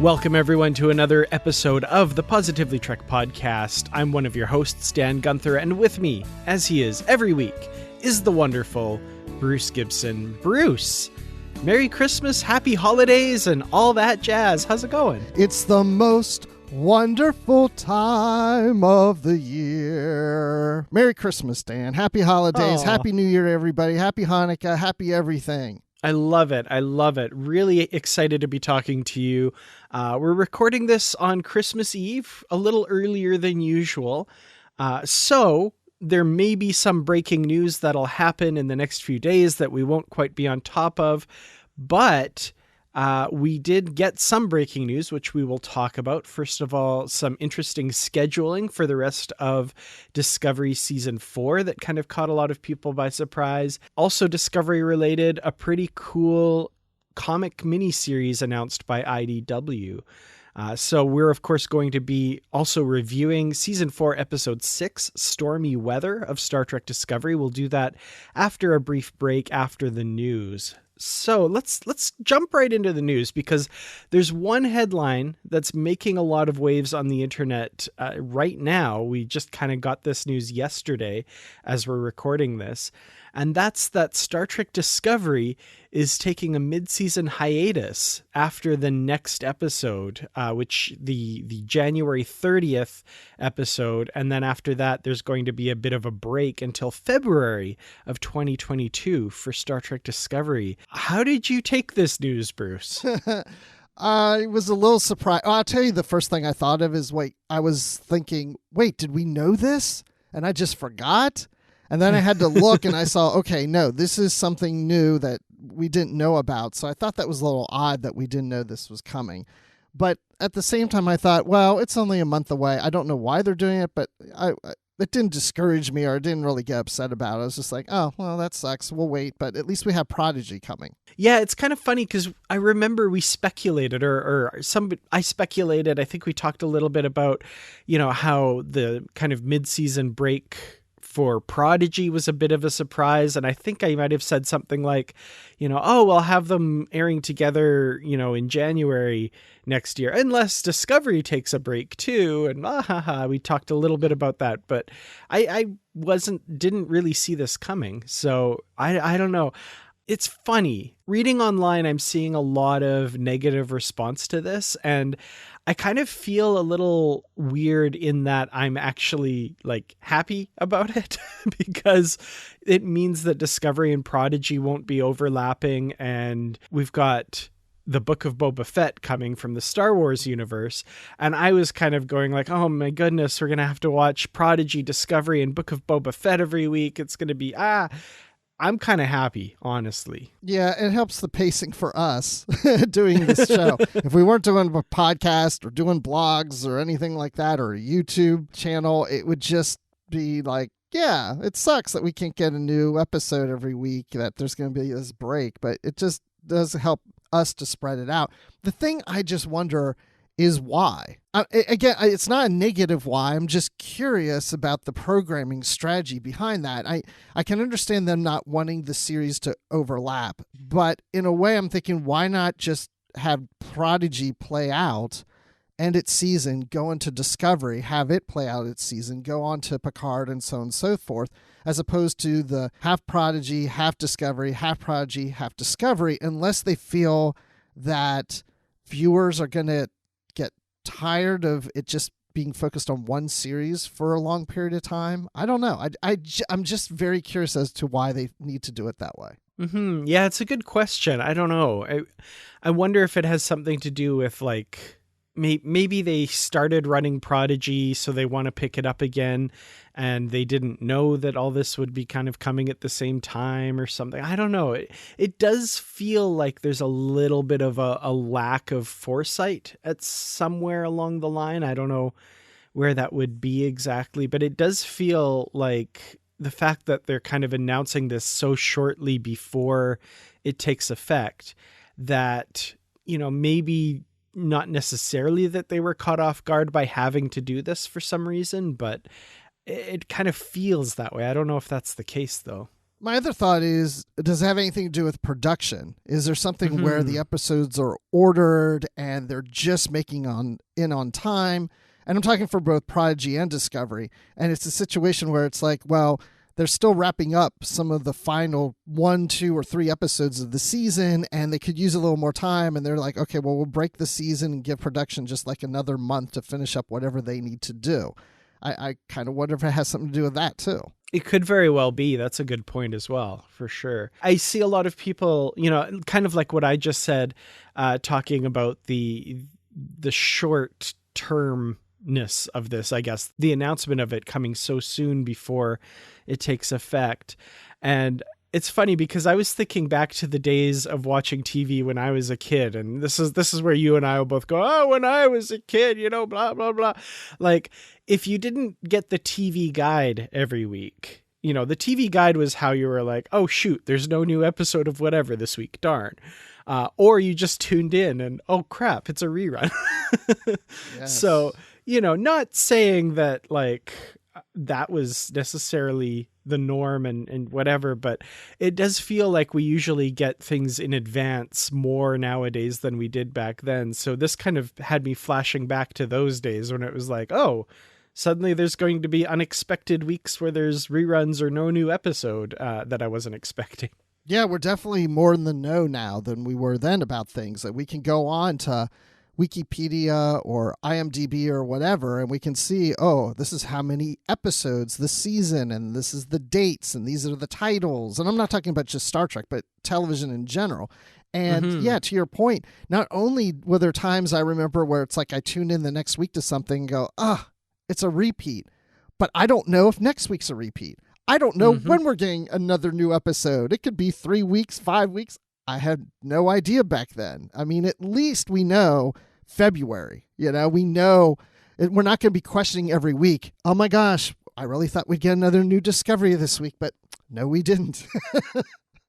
Welcome, everyone, to another episode of the Positively Trek podcast. I'm one of your hosts, Dan Gunther, and with me, as he is every week, is the wonderful Bruce Gibson. Bruce, Merry Christmas, Happy Holidays, and all that jazz. How's it going? It's the most wonderful time of the year. Merry Christmas, Dan. Happy Holidays. Happy New Year, everybody. Happy Hanukkah. Happy everything. I love it. I love it. Really excited to be talking to you. We're recording this on Christmas Eve, a little earlier than usual. So there may be some breaking news that'll happen in the next few days that we won't quite be on top of. But we did get some breaking news, which we will talk about. First of all, some interesting scheduling for the rest of Discovery Season 4 that kind of caught a lot of people by surprise. Also Discovery related, a pretty cool comic miniseries announced by IDW. So we're, of course, going to be also reviewing Season 4, Episode 6, Stormy Weather of Star Trek Discovery. We'll do that after a brief break after the news. So let's jump right into the news, because there's one headline that's making a lot of waves on the internet right now. We just kind of got this news yesterday as we're recording this. And that's that Star Trek Discovery is taking a mid-season hiatus after the next episode, which the January 30th episode. And then after that, there's going to be a bit of a break until February of 2022 for Star Trek Discovery. How did you take this news, Bruce? I was a little surprised. I'll tell you, the first thing I thought of is, I was thinking, did we know this? And I just forgot. And then I had to look and I saw, okay, no, this is something new that we didn't know about. So I thought that was a little odd that we didn't know this was coming. But at the same time, I thought, well, it's only a month away. I don't know why they're doing it, but it didn't discourage me, or I didn't really get upset about it. I was just like, oh, well, that sucks. We'll wait. But at least we have Prodigy coming. Yeah, it's kind of funny because I remember we speculated, I speculated, I think we talked a little bit about, how the kind of mid-season break for Prodigy was a bit of a surprise. And I think I might have said something like, we'll have them airing together, in January next year, unless Discovery takes a break too. And we talked a little bit about that, but I didn't really see this coming. So I don't know. It's funny. Reading online, I'm seeing a lot of negative response to this, and I kind of feel a little weird in that I'm actually happy about it because it means that Discovery and Prodigy won't be overlapping, and we've got the Book of Boba Fett coming from the Star Wars universe. And I was kind of going oh my goodness, we're going to have to watch Prodigy, Discovery, and Book of Boba Fett every week. It's going to be, I'm kind of happy, honestly. Yeah, it helps the pacing for us doing this show. If we weren't doing a podcast or doing blogs or anything like that, or a YouTube channel, it would just be it sucks that we can't get a new episode every week, that there's going to be this break, but it just does help us to spread it out. The thing I just wonder is why. Again, it's not a negative why. I'm just curious about the programming strategy behind that. I can understand them not wanting the series to overlap, but in a way I'm thinking, why not just have Prodigy play out, end its season, go into Discovery, have it play out its season, go on to Picard, and so on and so forth, as opposed to the half Prodigy, half Discovery, half Prodigy, half Discovery, unless they feel that viewers are going to get tired of it just being focused on one series for a long period of time. I don't know. I'm just very curious as to why they need to do it that way. Mm-hmm. Yeah, it's a good question. I don't know. I wonder if it has something to do with maybe they started running Prodigy, so they want to pick it up again, and they didn't know that all this would be kind of coming at the same time or something. I don't know. It does feel like there's a little bit of a lack of foresight at somewhere along the line. I don't know where that would be exactly, but it does feel like the fact that they're kind of announcing this so shortly before it takes effect that, maybe not necessarily that they were caught off guard by having to do this for some reason, but it kind of feels that way. I don't know if that's the case, though. My other thought is, does it have anything to do with production? Is there something where the episodes are ordered and they're just making on time? And I'm talking for both Prodigy and Discovery. And it's a situation where it's like, well, they're still wrapping up some of the final 1, 2, or 3 episodes of the season, and they could use a little more time. And they're like, okay, well, we'll break the season and give production just like another month to finish up whatever they need to do. I kind of wonder if it has something to do with that too. It could very well be. That's a good point as well, for sure. I see a lot of people, kind of like what I just said, talking about the short termness of this, I guess, the announcement of it coming so soon before it takes effect. And it's funny because I was thinking back to the days of watching TV when I was a kid. And this is where you and I will both go, oh, when I was a kid, blah, blah, blah. Like, if you didn't get the TV guide every week, the TV guide was how you were like, oh, shoot, there's no new episode of whatever this week. Darn. Or you just tuned in and, oh, crap, it's a rerun. Yes. So, not saying that like that was necessarily the norm and whatever, but it does feel like we usually get things in advance more nowadays than we did back then. So this kind of had me flashing back to those days when it was like, oh, suddenly there's going to be unexpected weeks where there's reruns or no new episode that I wasn't expecting. Yeah, we're definitely more in the know now than we were then about things. That we can go on to Wikipedia or IMDb or whatever, and we can see, oh, this is how many episodes this season, and this is the dates, and these are the titles. And I'm not talking about just Star Trek, but television in general. And yeah, to your point, not only were there times I remember where it's like I tune in the next week to something and go, it's a repeat, but I don't know if next week's a repeat. I don't know when we're getting another new episode. It could be 3 weeks, 5 weeks. I had no idea back then. I mean, at least we know February. We know we're not going to be questioning every week. Oh my gosh, I really thought we'd get another new Discovery this week, but no, we didn't.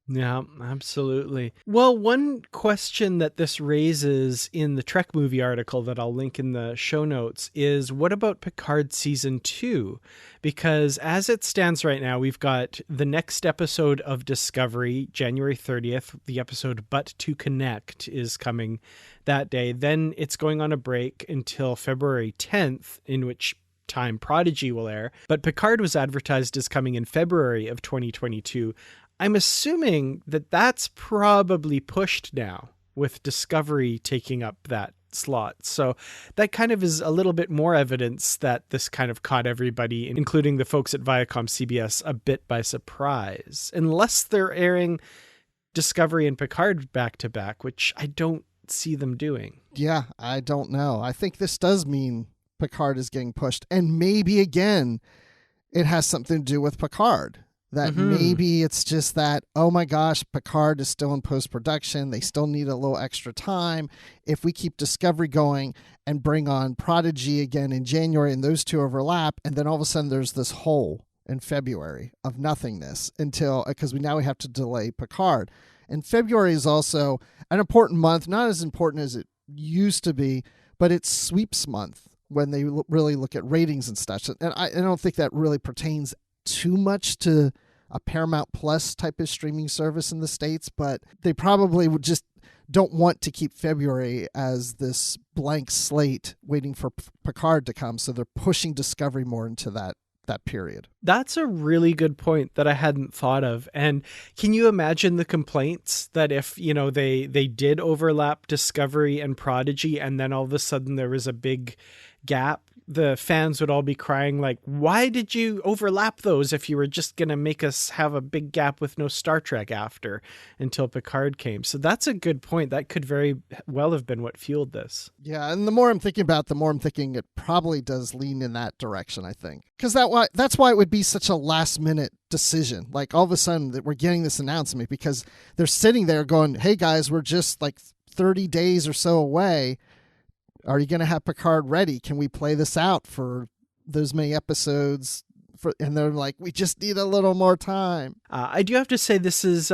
Yeah, absolutely. Well, one question that this raises in the Trek movie article that I'll link in the show notes is, what about Picard season 2? Because as it stands right now, we've got the next episode of Discovery, January 30th. The episode But to Connect is coming that day. Then it's going on a break until February 10th, in which time Prodigy will air. But Picard was advertised as coming in February of 2022. I'm assuming that that's probably pushed now with Discovery taking up that slot. So that kind of is a little bit more evidence that this kind of caught everybody, including the folks at Viacom CBS, a bit by surprise. Unless they're airing Discovery and Picard back to back, which I don't see them doing. Yeah, I don't know. I think this does mean Picard is getting pushed. And maybe, again, it has something to do with Picard. That maybe it's just that, oh my gosh, Picard is still in post-production. They still need a little extra time. If we keep Discovery going and bring on Prodigy again in January and those two overlap, and then all of a sudden there's this hole in February of nothingness because now we have to delay Picard. And February is also an important month, not as important as it used to be, but it's sweeps month when they really look at ratings and stuff. And I don't think that really pertains too much to a Paramount Plus type of streaming service in the States, but they probably would just don't want to keep February as this blank slate waiting for Picard to come. So they're pushing Discovery more into that period. That's a really good point that I hadn't thought of. And can you imagine the complaints that if, they did overlap Discovery and Prodigy, and then all of a sudden there was a big gap? The fans would all be crying like, why did you overlap those if you were just going to make us have a big gap with no Star Trek after until Picard came? So that's a good point. That could very well have been what fueled this. Yeah, and the more I'm thinking about it, the more I'm thinking it probably does lean in that direction, I think. Because that's why it would be such a last-minute decision. Like, all of a sudden that we're getting this announcement because they're sitting there going, hey, guys, we're just like 30 days or so away. Are you going to have Picard ready? Can we play this out for those many episodes? And they're like, we just need a little more time. I do have to say this is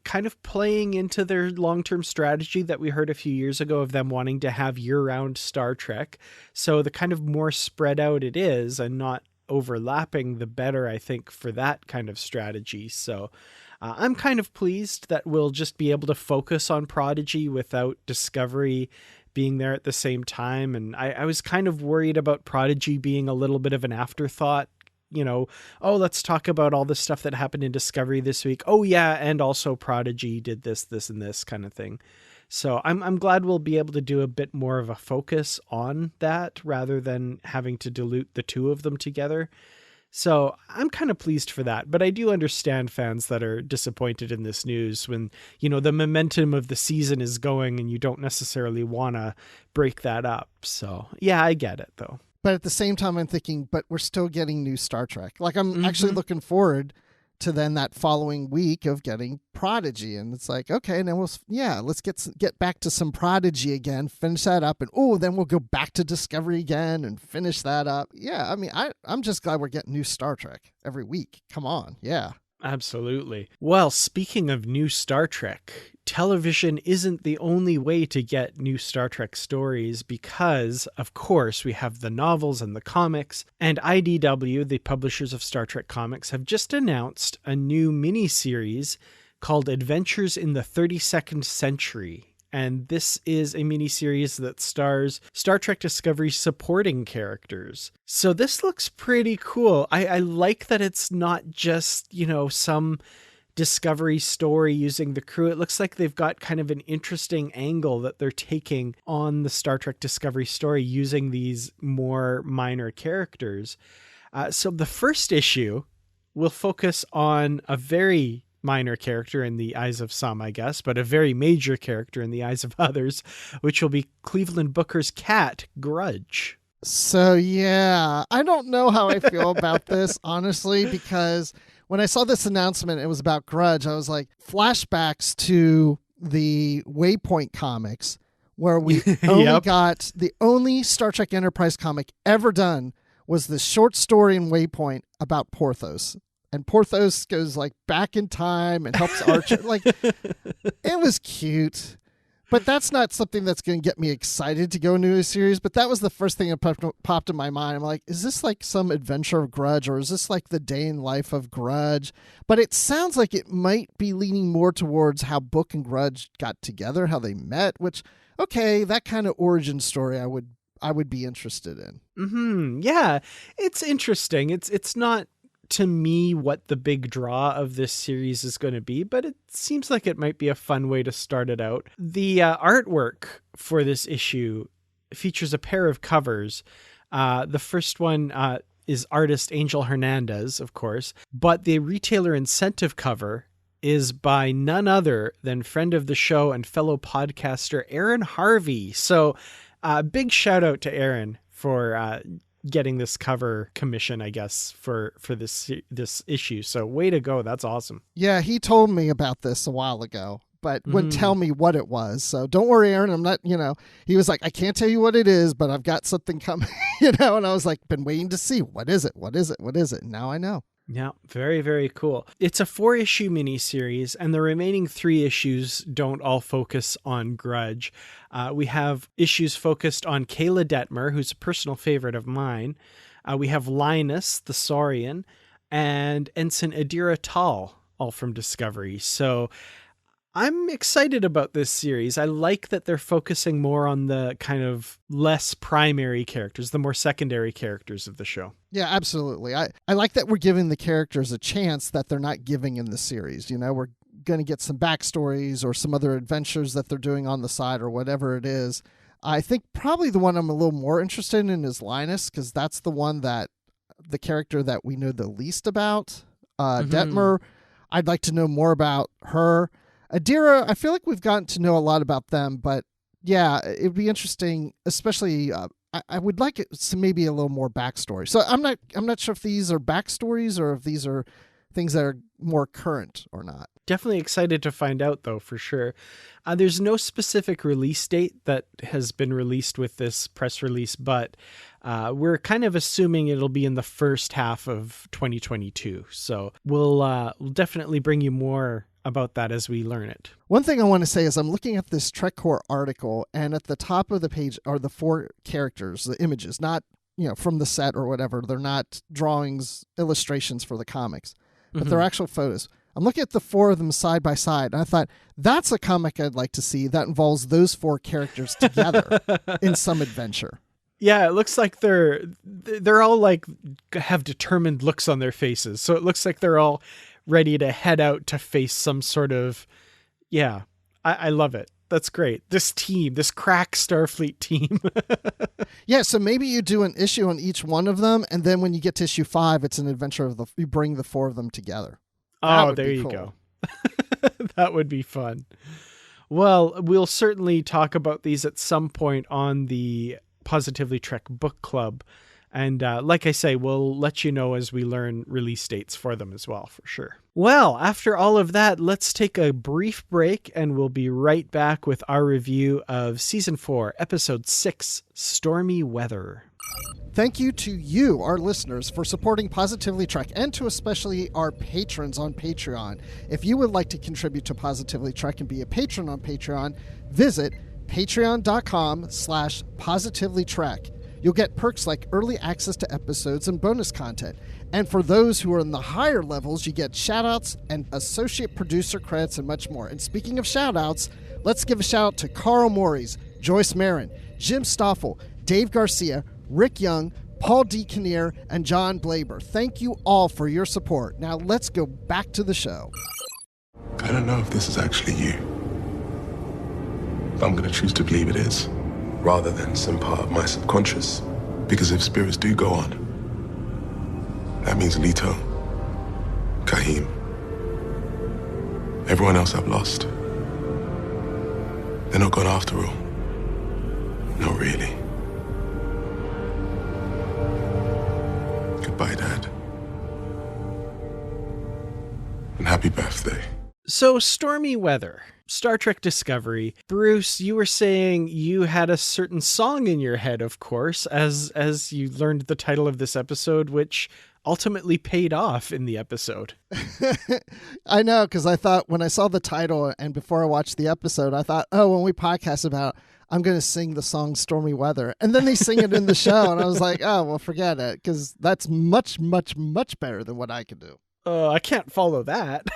kind of playing into their long-term strategy that we heard a few years ago of them wanting to have year-round Star Trek. So the kind of more spread out it is and not overlapping, the better, I think, for that kind of strategy. So I'm kind of pleased that we'll just be able to focus on Prodigy without Discovery being there at the same time. And I was kind of worried about Prodigy being a little bit of an afterthought. Oh, let's talk about all the stuff that happened in Discovery this week. Oh yeah, and also Prodigy did this, and this kind of thing. So I'm glad we'll be able to do a bit more of a focus on that rather than having to dilute the two of them together. So I'm kind of pleased for that, but I do understand fans that are disappointed in this news when, the momentum of the season is going and you don't necessarily want to break that up. So yeah, I get it though. But at the same time, I'm thinking, but we're still getting new Star Trek. Like, I'm actually looking forward to then that following week of getting Prodigy. And it's like, okay, and then let's get back to some Prodigy again, finish that up. And then we'll go back to Discovery again and finish that up. Yeah, I mean, I'm just glad we're getting new Star Trek every week. Come on. Yeah. Absolutely. Well, speaking of new Star Trek, television isn't the only way to get new Star Trek stories because, of course, we have the novels and the comics, and IDW, the publishers of Star Trek comics, have just announced a new miniseries called Adventures in the 32nd Century. And this is a miniseries that stars Star Trek Discovery supporting characters. So this looks pretty cool. I like that it's not just, some Discovery story using the crew. It looks like they've got kind of an interesting angle that they're taking on the Star Trek Discovery story using these more minor characters. So the first issue will focus on a very minor character in the eyes of some, I guess, but a very major character in the eyes of others, which will be Cleveland Booker's cat, Grudge. So, yeah, I don't know how I feel about this, honestly, because when I saw this announcement, it was about Grudge. I was like, flashbacks to the Waypoint comics, where we only got the only Star Trek Enterprise comic ever done was the short story in Waypoint about Porthos. And Porthos goes like back in time and helps Archer. Like, it was cute, but that's not something that's going to get me excited to go into a series. But that was the first thing that popped in my mind. I'm like, is this like some adventure of Grudge, or is this like the day in life of Grudge? But it sounds like it might be leaning more towards how Book and Grudge got together, how they met, which, okay, that kind of origin story I would be interested in. Yeah, it's interesting. It's not, to me, what the big draw of this series is going to be, but it seems like it might be a fun way to start it out. The artwork for this issue features a pair of covers. The first one is artist Angel Hernandez, of course, but the retailer incentive cover is by none other than friend of the show and fellow podcaster Aaron Harvey. So big shout out to Aaron for getting this cover commission, I guess, for this issue. So way to go. That's awesome. Yeah, he told me about this a while ago, but wouldn't tell me what it was. So don't worry, Aaron. I'm not, he was like, I can't tell you what it is, but I've got something coming, and I was like, been waiting to see. What is it? What is it? What is it? And now I know. Yeah, very, very cool. It's a 4-issue miniseries, and the remaining 3 issues don't all focus on Grudge. We have issues focused on Kayla Detmer, who's a personal favorite of mine. We have Linus, the Saurian, and Ensign Adira Tal, all from Discovery. So I'm excited about this series. I like that they're focusing more on the kind of less primary characters, the more secondary characters of the show. Yeah, absolutely. I like that we're giving the characters a chance that they're not giving in the series. We're going to get some backstories or some other adventures that they're doing on the side or whatever it is. I think probably the one I'm a little more interested in is Linus, because that's the character that we know the least about. Detmer, I'd like to know more about her. Adira, I feel like we've gotten to know a lot about them, but yeah, it'd be interesting, especially I would like it to maybe a little more backstory. So I'm not sure if these are backstories or if these are things that are more current or not. Definitely excited to find out, though, for sure. There's no specific release date that has been released with this press release, but we're kind of assuming it'll be in the first half of 2022. So we'll definitely bring you more about that as we learn it. One thing I want to say is I'm looking at this TrekCore article, and at the top of the page are the 4 characters, the images, not from the set or whatever. They're not drawings, illustrations for the comics, but they're actual photos. I'm looking at the four of them side by side, and I thought, that's a comic I'd like to see that involves those four characters together in some adventure. Yeah, it looks like they're all like have determined looks on their faces. So it looks like they're all ready to head out to face some sort of, yeah, I love it. That's great. This team, this crack Starfleet team. Yeah, so maybe you do an issue on each one of them, and then when you get to issue 5, it's an adventure of you bring the four of them together. Oh, there you go. That would be fun. Well, we'll certainly talk about these at some point on the Positively Trek Book Club. And like I say, we'll let you know as we learn release dates for them as well, for sure. Well, after all of that, let's take a brief break and we'll be right back with our review of Season 4, Episode 6, Stormy Weather. Thank you to you, our listeners, for supporting Positively Trek, and to especially our patrons on Patreon. If you would like to contribute to Positively Trek and be a patron on Patreon, visit patreon.com/positivelytrek. You'll get perks like early access to episodes and bonus content. And for those who are in the higher levels, you get shoutouts and associate producer credits and much more. And speaking of shoutouts, let's give a shout out to Carl Morris, Joyce Marin, Jim Stoffel, Dave Garcia, Rick Young, Paul D. Kinnear, and John Blaber. Thank you all for your support. Now let's go back to the show. I don't know if this is actually you, but I'm going to choose to believe it is, rather than some part of my subconscious. Because if spirits do go on, that means Leto, Kahim, everyone else I've lost. They're not gone after all. Not really. Goodbye, Dad. And happy birthday. So, Stormy Weather, Star Trek Discovery. Bruce, you were saying you had a certain song in your head, of course, as you learned the title of this episode, which ultimately paid off in the episode. I know, because I thought when I saw the title and before I watched the episode, I thought, oh, when we podcast about, I'm going to sing the song Stormy Weather. And then they sing it in the show. And I was like, oh, well, forget it, because that's much, much, much better than what I could do. I can't follow that.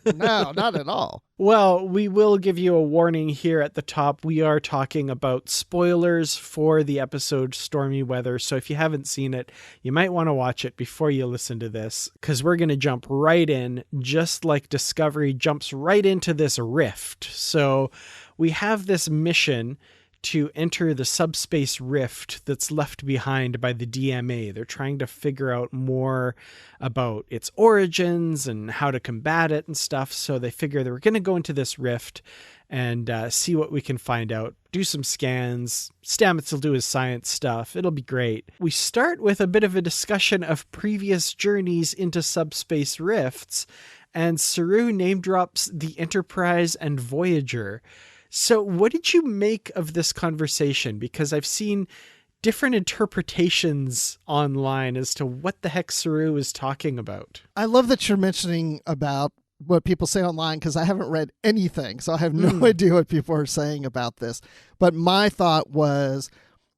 No, not at all. Well, we will give you a warning here at the top. We are talking about spoilers for the episode Stormy Weather. So if you haven't seen it, you might want to watch it before you listen to this, because we're going to jump right in, just like Discovery jumps right into this rift. So we have this mission to enter the subspace rift that's left behind by the DMA. They're trying to figure out more about its origins and how to combat it and stuff. So they figure they were going to go into this rift and see what we can find out, do some scans. Stamets will do his science stuff. It'll be great. We start with a bit of a discussion of previous journeys into subspace rifts, and Saru name drops the Enterprise and Voyager. So what did you make of this conversation? Because I've seen different interpretations online as to what the heck Saru is talking about. I love that you're mentioning about what people say online, because I haven't read anything, so I have no idea what people are saying about this. But my thought was,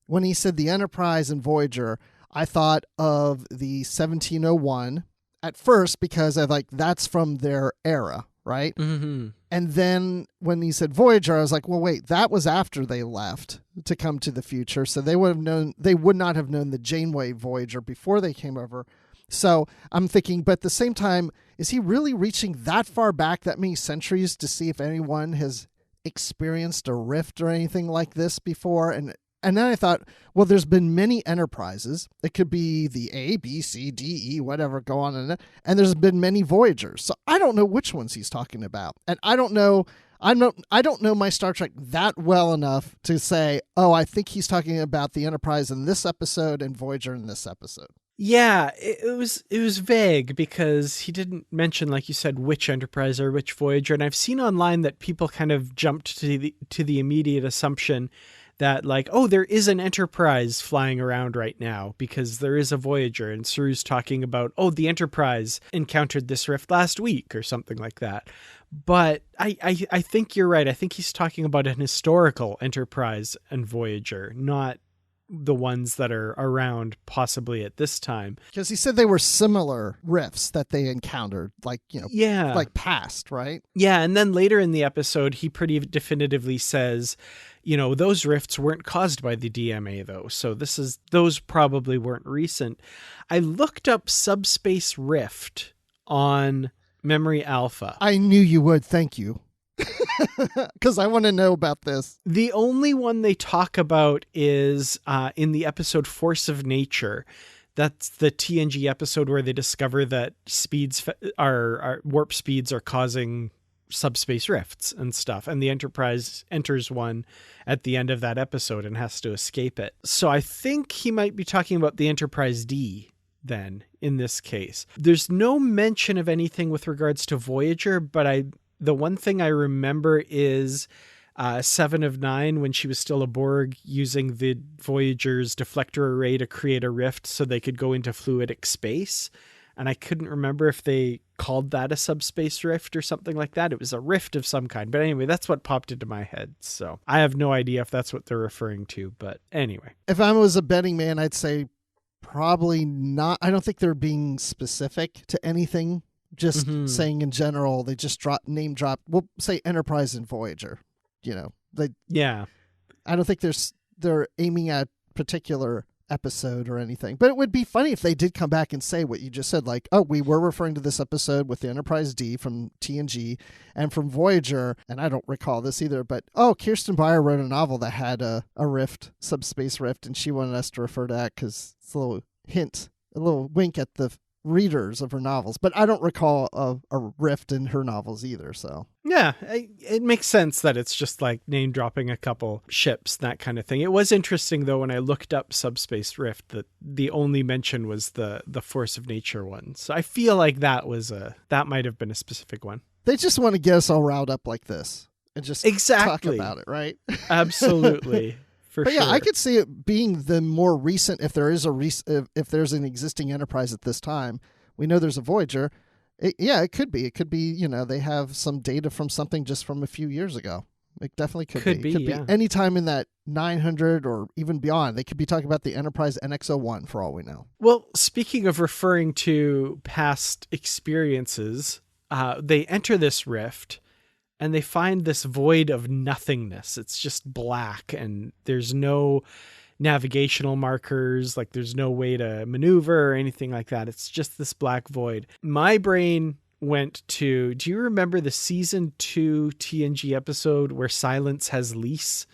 when he said the Enterprise and Voyager, I thought of the 1701 at first, because I like, that's from their era, right? Mm-hmm. And then when he said Voyager, I was like, well, wait, that was after they left to come to the future. So they would not have known the Janeway Voyager before they came over. So I'm thinking, but at the same time, is he really reaching that far back, that many centuries, to see if anyone has experienced a rift or anything like this before? And then I thought, well, there's been many Enterprises. It could be the A, B, C, D, E, whatever, go on. And there's been many Voyagers. So I don't know which ones he's talking about. And I don't know my Star Trek that well enough to say, oh, I think he's talking about the Enterprise in this episode and Voyager in this episode. Yeah, it was vague, because he didn't mention, like you said, which Enterprise or which Voyager. And I've seen online that people kind of jumped to the immediate assumption that, like, oh, there is an Enterprise flying around right now because there is a Voyager. And Saru's talking about, oh, the Enterprise encountered this rift last week or something like that. But I think you're right. I think he's talking about an historical Enterprise and Voyager, not the ones that are around possibly at this time. Because he said they were similar rifts that they encountered, like, Yeah. like past, right? Yeah, and then later in the episode, he pretty definitively says, those rifts weren't caused by the DMA, though. So those probably weren't recent. I looked up Subspace Rift on Memory Alpha. I knew you would. Thank you. Because I want to know about this. The only one they talk about is in the episode Force of Nature. That's the TNG episode where they discover that warp speeds are causing subspace rifts and stuff. And the Enterprise enters one at the end of that episode and has to escape it. So I think he might be talking about the Enterprise D then in this case. There's no mention of anything with regards to Voyager, but the one thing I remember is 7 of 9, when she was still a Borg, using the Voyager's deflector array to create a rift so they could go into fluidic space. And I couldn't remember if they called that a subspace rift or something like that. It was a rift of some kind. But anyway, that's what popped into my head. So I have no idea if that's what they're referring to. But anyway. If I was a betting man, I'd say probably not. I don't think they're being specific to anything. Just saying in general, they just name drop. We'll say Enterprise and Voyager. Yeah. I don't think they're aiming at particular episode or anything. But it would be funny if they did come back and say what you just said, like, oh, we were referring to this episode with the Enterprise D from TNG and from Voyager, and I don't recall this either, but Kirsten Beyer wrote a novel that had a rift, subspace rift, and she wanted us to refer to that because it's a little hint, a little wink at the readers of her novels, but I don't recall a rift in her novels either. So yeah, it makes sense that it's just like name dropping a couple ships, that kind of thing. It was interesting though when I looked up Subspace Rift that the only mention was the Force of Nature one. So I feel like that might have been a specific one. They just want to get us all riled up like this and just talk about it, right? Absolutely. But yeah, I could see it being the more recent. If there is if there's an existing Enterprise at this time, we know there's a Voyager. It could be. It could be. They have some data from something just from a few years ago. It definitely could be. It could be any time in that 900 or even beyond. They could be talking about the Enterprise NX-01 for all we know. Well, speaking of referring to past experiences, they enter this rift. And they find this void of nothingness. It's just black and there's no navigational markers. Like there's no way to maneuver or anything like that. It's just this black void. My brain went to, do you remember the season 2 TNG episode where Silence Has Lease,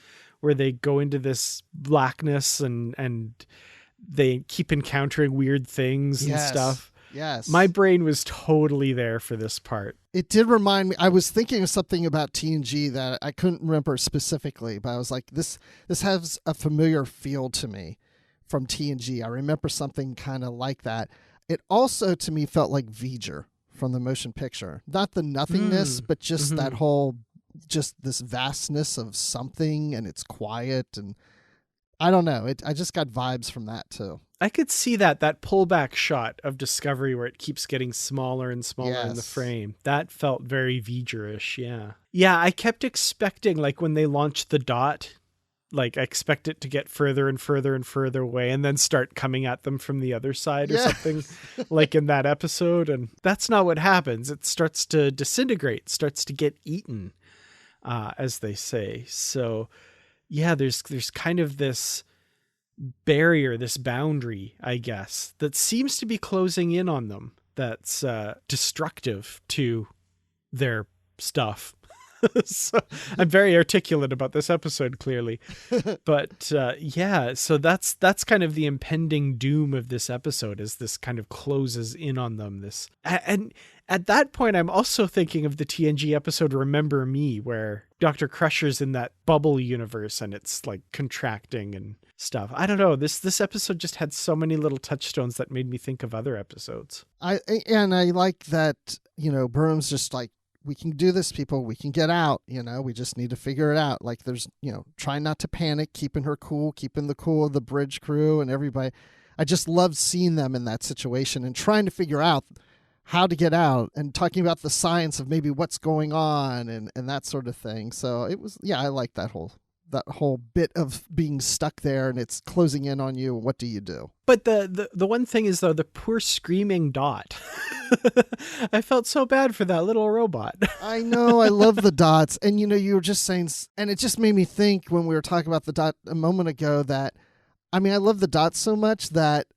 where they go into this blackness and they keep encountering weird things and stuff? Yes. My brain was totally there for this part. It did remind me. I was thinking of something about TNG that I couldn't remember specifically, but I was like, this has a familiar feel to me from TNG. I remember something kind of like that. It also, to me, felt like V'ger from the motion picture. Not the nothingness, but just that whole, just this vastness of something, and it's quiet, and I don't know. I just got vibes from that, too. I could see that pullback shot of Discovery where it keeps getting smaller and smaller in the frame. That felt very V'ger-ish, yeah. Yeah, I kept expecting, like, when they launched the dot, like, I expect it to get further and further and further away and then start coming at them from the other side or something, like in that episode. And that's not what happens. It starts to disintegrate, starts to get eaten, as they say. So, yeah, there's kind of this barrier, this boundary, I guess, that seems to be closing in on them. That's destructive to their stuff. So I'm very articulate about this episode, clearly, but yeah. So that's kind of the impending doom of this episode, as this kind of closes in on them. This and at that point, I'm also thinking of the TNG episode "Remember Me," where Dr. Crusher's in that bubble universe and it's like contracting and stuff. I don't know. This episode just had so many little touchstones that made me think of other episodes. I like that. Burnham's just like, we can do this, people. We can get out. We just need to figure it out. Like there's, trying not to panic, keeping her cool, keeping the cool of the bridge crew and everybody. I just loved seeing them in that situation and trying to figure out how to get out and talking about the science of maybe what's going on and that sort of thing. So it was, I like that whole that whole bit of being stuck there and it's closing in on you. What do you do? But the one thing is, though, the poor screaming Dot. I felt so bad for that little robot. I know. I love the dots. And, you were just saying, and it just made me think when we were talking about the dot a moment ago that, I love the dots so much that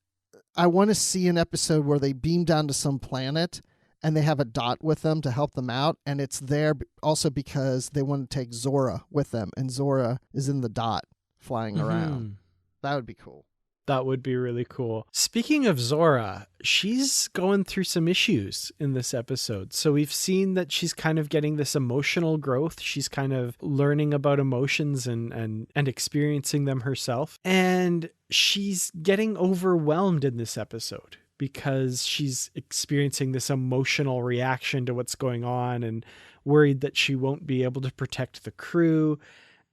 I want to see an episode where they beam down to some planet and they have a dot with them to help them out. And it's there also because they want to take Zora with them. And Zora is in the dot flying around. That would be cool. That would be really cool. Speaking of Zora, she's going through some issues in this episode. So we've seen that she's kind of getting this emotional growth. She's kind of learning about emotions and experiencing them herself. And she's getting overwhelmed in this episode, because she's experiencing this emotional reaction to what's going on and worried that she won't be able to protect the crew.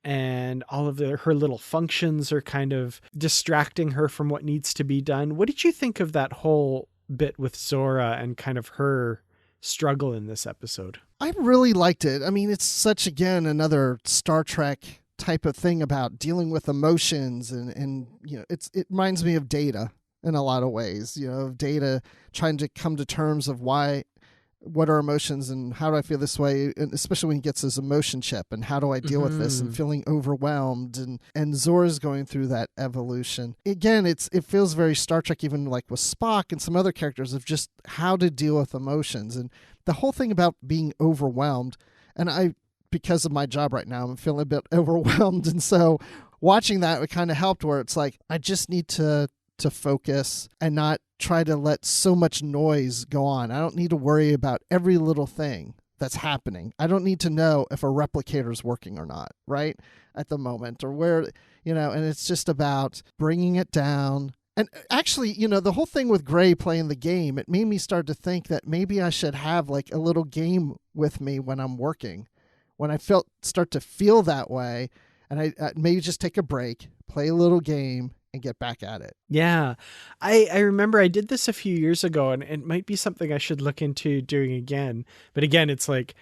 And all of her little functions are kind of distracting her from what needs to be done. What did you think of that whole bit with Zora and kind of her struggle in this episode? I really liked it. It's such, again, another Star Trek type of thing about dealing with emotions. And it reminds me of Data in a lot of ways, of Data trying to come to terms of what are emotions and how do I feel this way, and especially when he gets his emotion chip and how do I deal with this and feeling overwhelmed, and Zora's going through that evolution. Again, it feels very Star Trek, even like with Spock and some other characters, of just how to deal with emotions. And the whole thing about being overwhelmed, and because of my job right now, I'm feeling a bit overwhelmed, and so watching that, it kind of helped, where it's like I just need to focus and not try to let so much noise go on. I don't need to worry about every little thing that's happening. I don't need to know if a replicator is working or not, right, at the moment, or where, and it's just about bringing it down. And actually, the whole thing with Gray playing the game, it made me start to think that maybe I should have like a little game with me when I'm working. When I start to feel that way, and I maybe just take a break, play a little game, and get back at it. Yeah. I remember I did this a few years ago, and it might be something I should look into doing again. But again, it's like,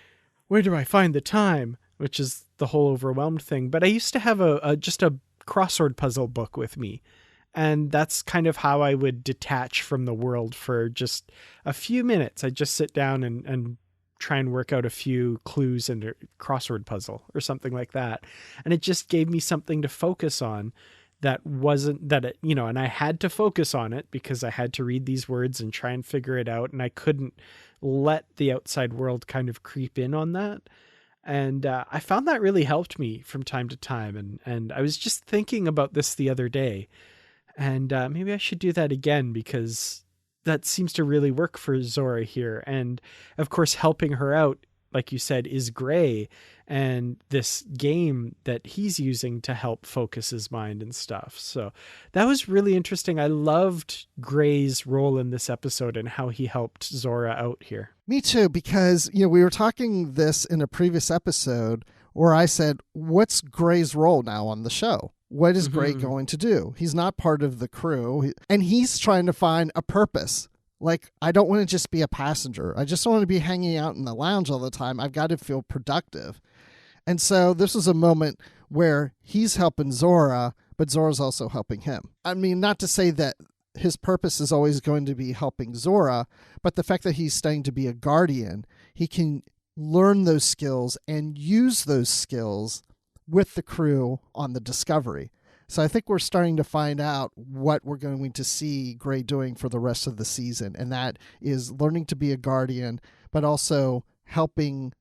where do I find the time? Which is the whole overwhelmed thing. But I used to have just a crossword puzzle book with me. And that's kind of how I would detach from the world for just a few minutes. I'd just sit down and try and work out a few clues in a crossword puzzle or something like that. And it just gave me something to focus on. And I had to focus on it because I had to read these words and try and figure it out. And I couldn't let the outside world kind of creep in on that. And I found that really helped me from time to time. And I was just thinking about this the other day, and maybe I should do that again, because that seems to really work for Zora here. And of course, helping her out, like you said, is Gray, and this game that he's using to help focus his mind and stuff. So that was really interesting. I loved Gray's role in this episode and how he helped Zora out here. Me too, because, we were talking this in a previous episode where I said, what's Gray's role now on the show? What is Gray going to do? He's not part of the crew, and he's trying to find a purpose. Like, I don't want to just be a passenger. I just don't want to be hanging out in the lounge all the time. I've got to feel productive. And so this is a moment where he's helping Zora, but Zora's also helping him. Not to say that his purpose is always going to be helping Zora, but the fact that he's studying to be a guardian, he can learn those skills and use those skills with the crew on the Discovery. So I think we're starting to find out what we're going to see Gray doing for the rest of the season, and that is learning to be a guardian, but also helping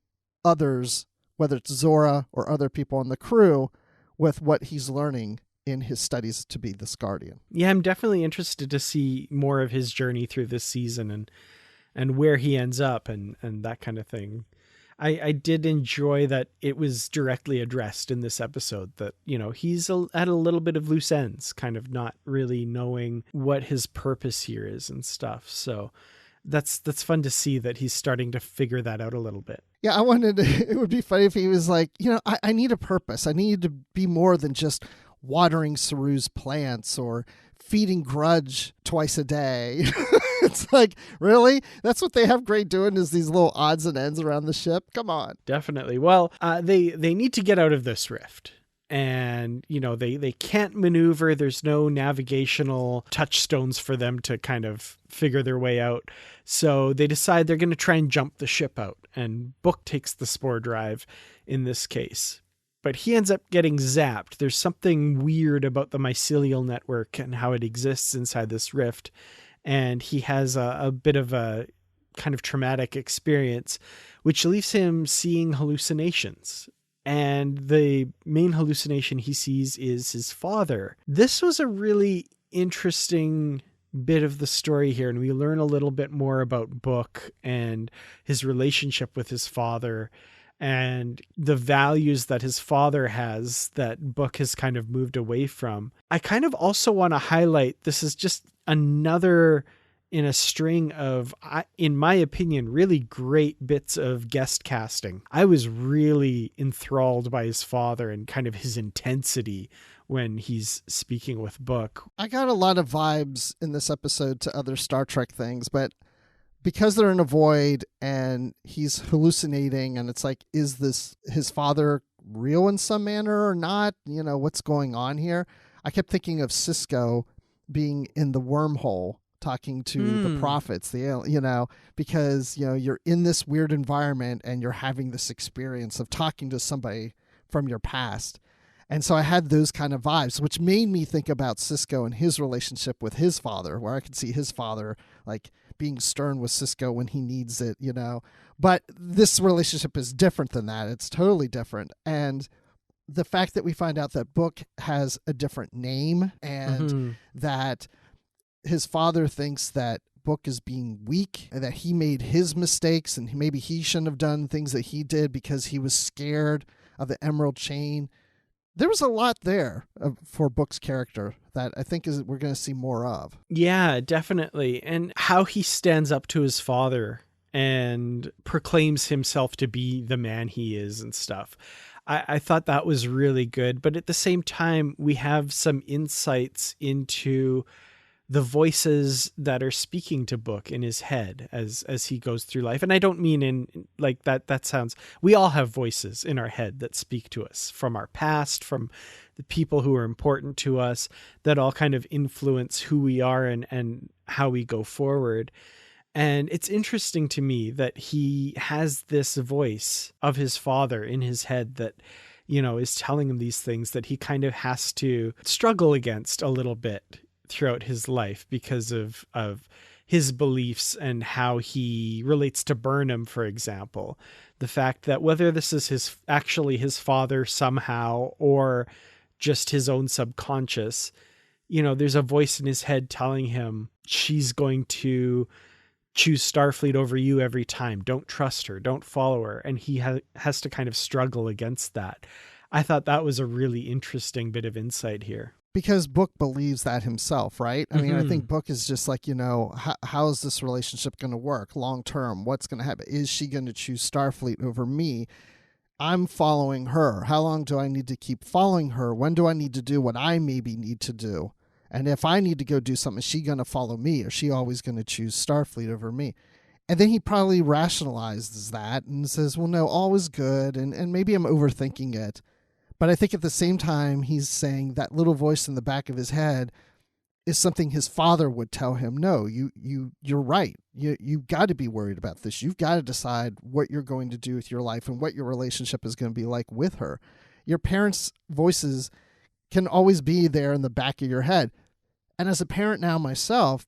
others, whether it's Zora or other people on the crew, with what he's learning in his studies to be this guardian. Yeah, I'm definitely interested to see more of his journey through this season and where he ends up and that kind of thing. I did enjoy that it was directly addressed in this episode that, he's at a little bit of loose ends, kind of not really knowing what his purpose here is and stuff. So that's fun to see that he's starting to figure that out a little bit. Yeah, it would be funny if he was like, I need a purpose. I need to be more than just watering Saru's plants or feeding Grudge twice a day. It's like, really? That's what they have Gray doing, is these little odds and ends around the ship? Come on. Definitely. Well, they need to get out of this rift. and, they can't maneuver. There's no navigational touchstones for them to kind of figure their way out. So they decide they're going to try and jump the ship out, and Book takes the spore drive in this case. But he ends up getting zapped. There's something weird about the mycelial network and how it exists inside this rift. And he has a bit of a kind of traumatic experience, which leaves him seeing hallucinations. And the main hallucination he sees is his father. This was a really interesting bit of the story here, and we learn a little bit more about Book and his relationship with his father and the values that his father has that Book has kind of moved away from. I kind of also want to highlight, this is just another in a string of, in my opinion, really great bits of guest casting. I was really enthralled by his father and kind of his intensity when he's speaking with Book. I got a lot of vibes in this episode to other Star Trek things, but because they're in a void and he's hallucinating, and it's like, is this his father real in some manner or not? What's going on here? I kept thinking of Sisko being in the wormhole talking to the prophets, because, you're in this weird environment and you're having this experience of talking to somebody from your past. And so I had those kind of vibes, which made me think about Sisko and his relationship with his father, where I could see his father like being stern with Sisko when he needs it, But this relationship is different than that. It's totally different. And the fact that we find out that Book has a different name and that his father thinks that Book is being weak and that he made his mistakes and maybe he shouldn't have done things that he did because he was scared of the Emerald Chain. There was a lot there for Book's character that I think we're going to see more of. Yeah, definitely. And how he stands up to his father and proclaims himself to be the man he is and stuff. I thought that was really good. But at the same time, we have some insights into the voices that are speaking to Book in his head as he goes through life. And I don't mean in like that sounds, we all have voices in our head that speak to us from our past, from the people who are important to us, that all kind of influence who we are and how we go forward. And it's interesting to me that he has this voice of his father in his head that, is telling him these things that he kind of has to struggle against a little bit throughout his life because of his beliefs and how he relates to Burnham, for example. The fact that whether this is actually his father somehow or just his own subconscious, there's a voice in his head telling him she's going to choose Starfleet over you every time. Don't trust her. Don't follow her. And he has to kind of struggle against that. I thought that was a really interesting bit of insight here. Because Book believes that himself, right? I mean, I think Book is just like, how is this relationship going to work long term? What's going to happen? Is she going to choose Starfleet over me? I'm following her. How long do I need to keep following her? When do I need to do what I maybe need to do? And if I need to go do something, is she going to follow me? Or is she always going to choose Starfleet over me? And then he probably rationalizes that and says, well, no, all is good. And maybe I'm overthinking it. But I think at the same time, he's saying that little voice in the back of his head is something his father would tell him. No, you're right. You got to be worried about this. You've got to decide what you're going to do with your life and what your relationship is going to be like with her. Your parents' voices can always be there in the back of your head. And as a parent now myself,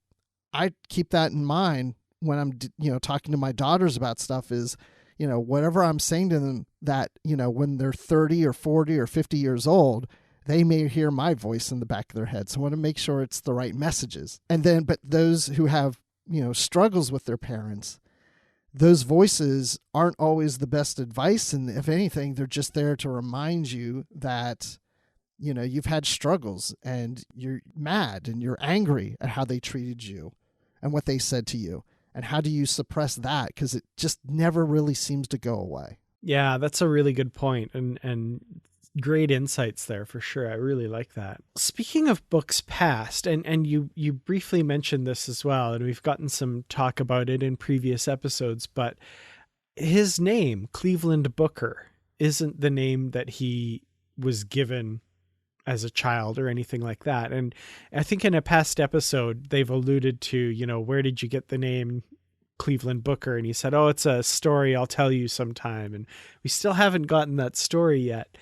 I keep that in mind when I'm, talking to my daughters about stuff is, whatever I'm saying to them that, when they're 30 or 40 or 50 years old, they may hear my voice in the back of their head. So I want to make sure it's the right messages. And then, but those who have, struggles with their parents, those voices aren't always the best advice. And if anything, they're just there to remind you that, you've had struggles and you're mad and you're angry at how they treated you and what they said to you. And how do you suppress that? Because it just never really seems to go away. Yeah, that's a really good point, and great insights there for sure. I really like that. Speaking of Book's past, and you briefly mentioned this as well, and we've gotten some talk about it in previous episodes, but his name, Cleveland Booker, isn't the name that he was given as a child or anything like that. And I think in a past episode, they've alluded to, you know, where did you get the name Cleveland Booker? And he said, oh, it's a story I'll tell you sometime. And we still haven't gotten that story yet.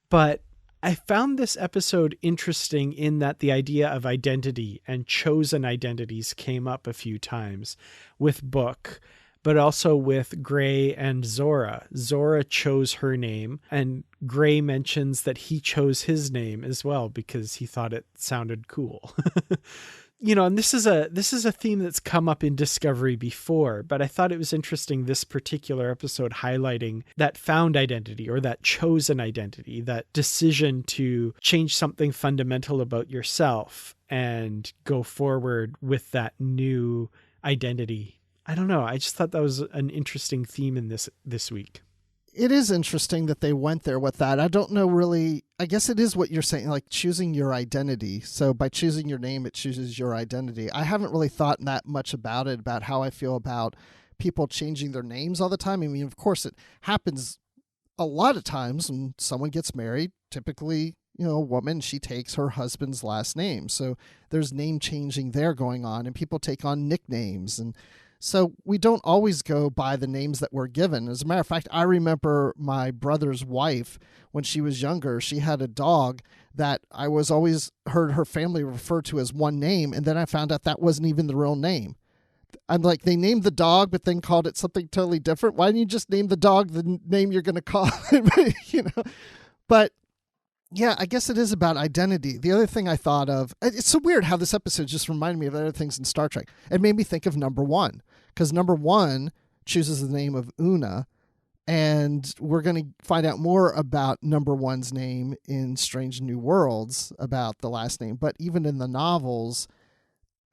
But I found this episode interesting in that the idea of identity and chosen identities came up a few times with Book, but also with Gray and Zora. Zora chose her name, and Gray mentions that he chose his name as well because he thought it sounded cool. You know, and this is a theme that's come up in Discovery before, but I thought it was interesting this particular episode highlighting that found identity or that chosen identity, that decision to change something fundamental about yourself and go forward with that new identity. I don't know. I just thought that was an interesting theme in this week. It is interesting that they went there with that. I don't know really. I guess it is what you're saying, like choosing your identity. So by choosing your name, it chooses your identity. I haven't really thought that much about it, about how I feel about people changing their names all the time. I mean, of course, it happens a lot of times when someone gets married. Typically, you know, a woman, she takes her husband's last name. So there's name changing there going on, and people take on nicknames. And so we don't always go by the names that we're given. As a matter of fact, I remember my brother's wife, when she was younger, she had a dog that I was always heard her family refer to as one name. And then I found out that wasn't even the real name. I'm like, they named the dog, but then called it something totally different. Why didn't you just name the dog the name you're going to call it? You know, but yeah, I guess it is about identity. The other thing I thought of, it's so weird how this episode just reminded me of other things in Star Trek. It made me think of Number One, because Number One chooses the name of Una, and we're going to find out more about Number One's name in Strange New Worlds, about the last name. But even in the novels,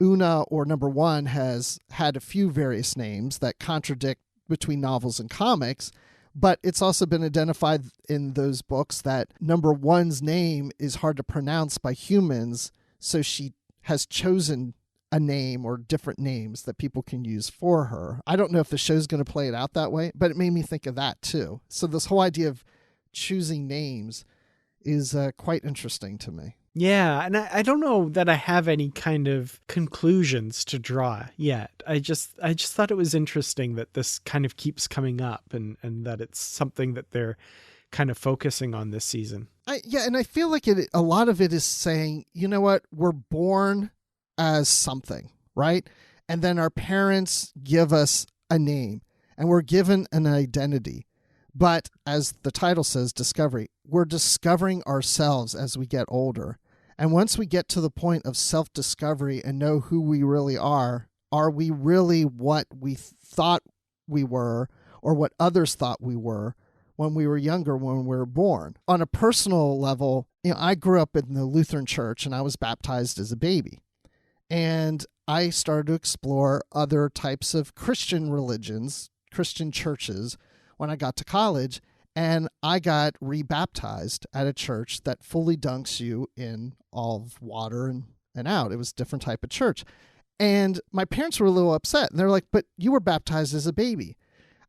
Una or Number One has had a few various names that contradict between novels and comics. But it's also been identified in those books that Number One's name is hard to pronounce by humans, so she has chosen a name or different names that people can use for her. I don't know if the show's going to play it out that way, but it made me think of that too. So this whole idea of choosing names is quite interesting to me. Yeah, and I don't know that I have any kind of conclusions to draw yet. I just thought it was interesting that this kind of keeps coming up and that it's something that they're kind of focusing on this season. And I feel like a lot of it is saying, you know what, we're born as something, right? And then our parents give us a name and we're given an identity. But as the title says, Discovery, we're discovering ourselves as we get older. And once we get to the point of self-discovery and know who we really are we really what we thought we were or what others thought we were when we were younger, when we were born? On a personal level, you know, I grew up in the Lutheran church and I was baptized as a baby. And I started to explore other types of Christian religions, Christian churches, when I got to college. And I got rebaptized at a church that fully dunks you in all of water and out. It was a different type of church. And my parents were a little upset. And they're like, but you were baptized as a baby.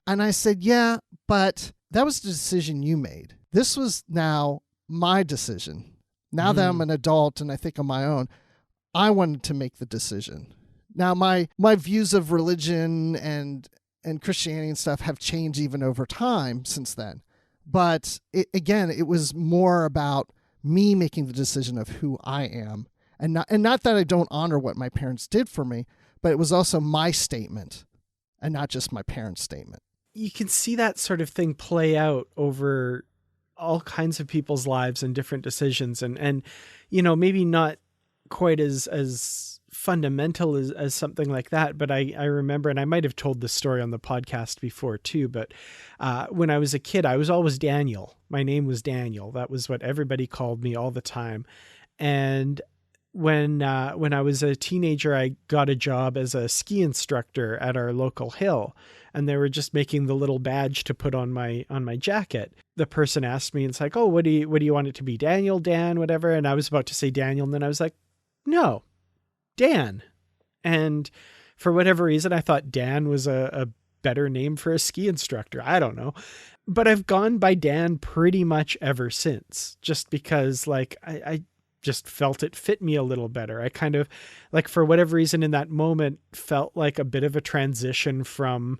And I said, yeah, but that was the decision you made. This was now my decision. Now that I'm an adult and I think on my own, I wanted to make the decision. Now, my views of religion and Christianity and stuff have changed even over time since then. But it was more about me making the decision of who I am, and not that I don't honor what my parents did for me, but it was also my statement and not just my parents' statement. You can see that sort of thing play out over all kinds of people's lives and different decisions, and you know, maybe not quite as fundamental as something like that. But I remember, and I might have told this story on the podcast before too, but when I was a kid, I was always Daniel. My name was Daniel. That was what everybody called me all the time. And when I was a teenager, I got a job as a ski instructor at our local hill, and they were just making the little badge to put on my jacket. The person asked me, and it's like, oh, what do you want it to be? Daniel, Dan, whatever. And I was about to say Daniel, and then I was like, no, Dan. And for whatever reason, I thought Dan was a better name for a ski instructor. I don't know. But I've gone by Dan pretty much ever since, just because like I just felt it fit me a little better. I kind of like, for whatever reason in that moment, felt like a bit of a transition from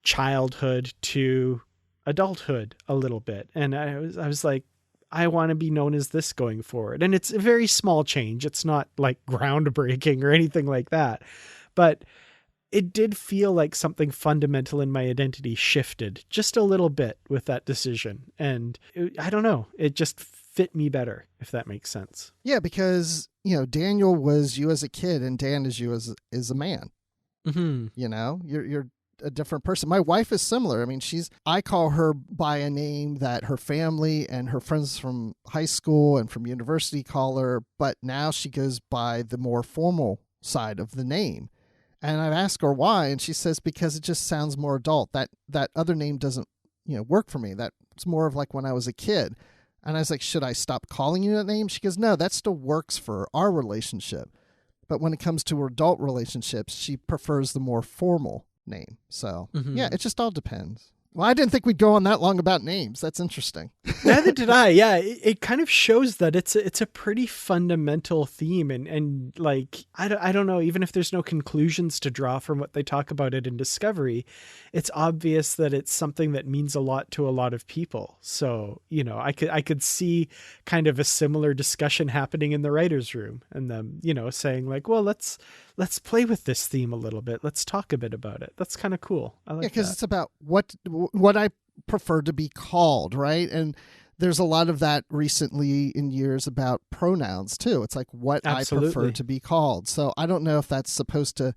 childhood to adulthood a little bit. And I was like, I want to be known as this going forward. And it's a very small change. It's not like groundbreaking or anything like that, but it did feel like something fundamental in my identity shifted just a little bit with that decision. And I don't know, it just fit me better, if that makes sense. Yeah, because, Daniel was you as a kid and Dan is you as a man. Mm-hmm. You're a different person. My wife is similar. I mean, I call her by a name that her family and her friends from high school and from university call her, but now she goes by the more formal side of the name. And I've asked her why, and she says because it just sounds more adult. That other name doesn't, work for me. That's more of like when I was a kid. And I was like, should I stop calling you that name? She goes, no, that still works for our relationship. But when it comes to adult relationships, she prefers the more formal name. So, yeah, it just all depends. Well, I didn't think we'd go on that long about names. That's interesting. Neither did I. Yeah, it kind of shows that it's a pretty fundamental theme, and like I don't know, even if there's no conclusions to draw from what they talk about it in Discovery, it's obvious that it's something that means a lot to a lot of people. So, I could see kind of a similar discussion happening in the writers' room, and them, saying like, well, let's play with this theme a little bit. Let's talk a bit about it. That's kind of cool. I like that. Because it's about what I prefer to be called, right? And there's a lot of that recently in years about pronouns too. It's like what Absolutely. I prefer to be called. So I don't know if that's supposed to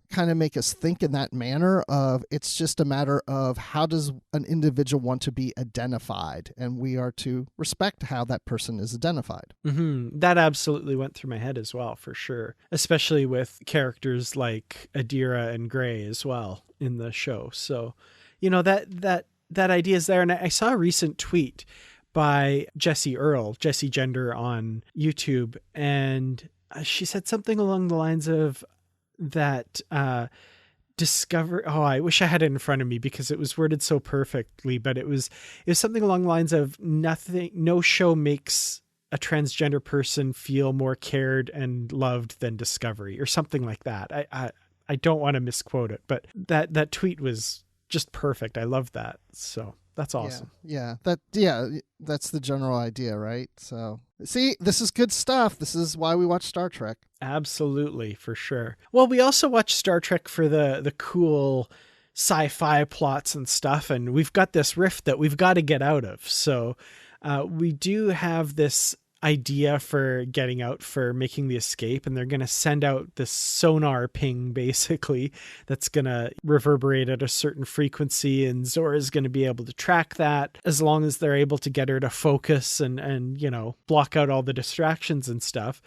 kind of make us think in that manner of it's just a matter of how does an individual want to be identified, and we are to respect how that person is identified. Mm-hmm. That absolutely went through my head as well, for sure, especially with characters like Adira and Gray as well in the show. So, that idea is there. And I saw a recent tweet by Jessie Gender on YouTube, and she said something along the lines of that I wish I had it in front of me because it was worded so perfectly, but it was something along the lines of no show makes a transgender person feel more cared and loved than Discovery, or something like that. I don't want to misquote it, but that tweet was just perfect. I love that. So that's awesome. Yeah. That's the general idea, right? So see, this is good stuff. This is why we watch Star Trek. Absolutely, for sure. Well, we also watch Star Trek for the cool sci-fi plots and stuff, and we've got this rift that we've got to get out of. So we do have this idea for getting out, for making the escape, and they're going to send out this sonar ping basically that's going to reverberate at a certain frequency, and Zora's going to be able to track that as long as they're able to get her to focus and block out all the distractions and stuff.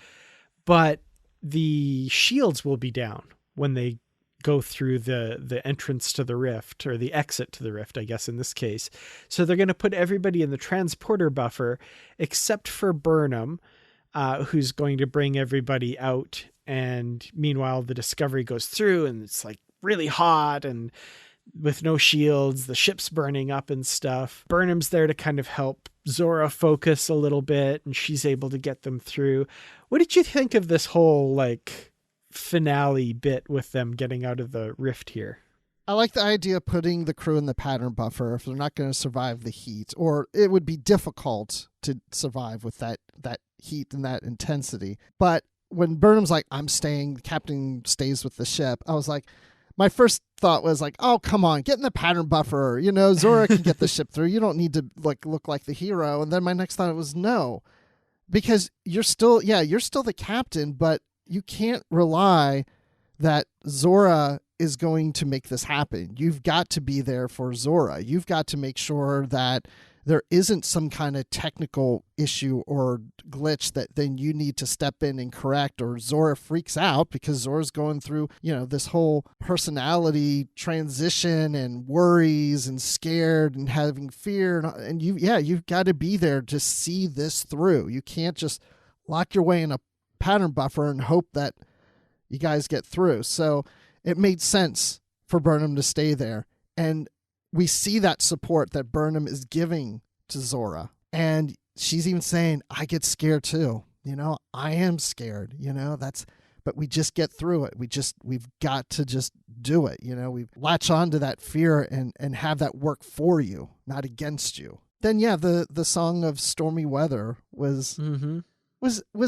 But the shields will be down when they go through the entrance to the rift, or the exit to the rift, I guess in this case. So they're going to put everybody in the transporter buffer except for Burnham, who's going to bring everybody out. And meanwhile, the Discovery goes through, and it's like really hot, and with no shields, the ship's burning up and stuff. Burnham's there to kind of help Zora focus a little bit, and she's able to get them through. What did you think of this whole finale bit with them getting out of the rift here? I like the idea of putting the crew in the pattern buffer if they're not going to survive the heat, or it would be difficult to survive with that heat and that intensity. But when Burnham's like, I'm staying, the captain stays with the ship, I was like, my first thought was like, oh, come on, get in the pattern buffer. Zora can get the ship through. You don't need to look like the hero. And then my next thought was no, because you're still the captain, but you can't rely that Zora is going to make this happen. You've got to be there for Zora. You've got to make sure that there isn't some kind of technical issue or glitch that then you need to step in and correct, or Zora freaks out because Zora's going through, this whole personality transition and worries and scared and having fear. And you've got to be there to see this through. You can't just lock your way in a pattern buffer and hope that you guys get through. So it made sense for Burnham to stay there. And we see that support that Burnham is giving to Zora. And she's even saying, I get scared too. I am scared, but we just get through it. We've got to just do it. We latch on to that fear and have that work for you, not against you. Then, yeah, the song of Stormy Weather was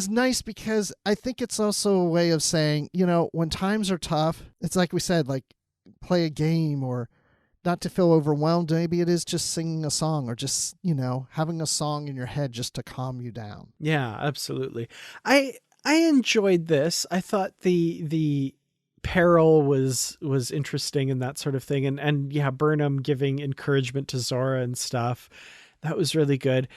nice, because I think it's also a way of saying, when times are tough, it's like we said, like play a game, or not to feel overwhelmed. Maybe it is just singing a song, or just, having a song in your head just to calm you down. Yeah, absolutely. I enjoyed this. I thought the peril was interesting and that sort of thing. And yeah, Burnham giving encouragement to Zora and stuff. That was really good.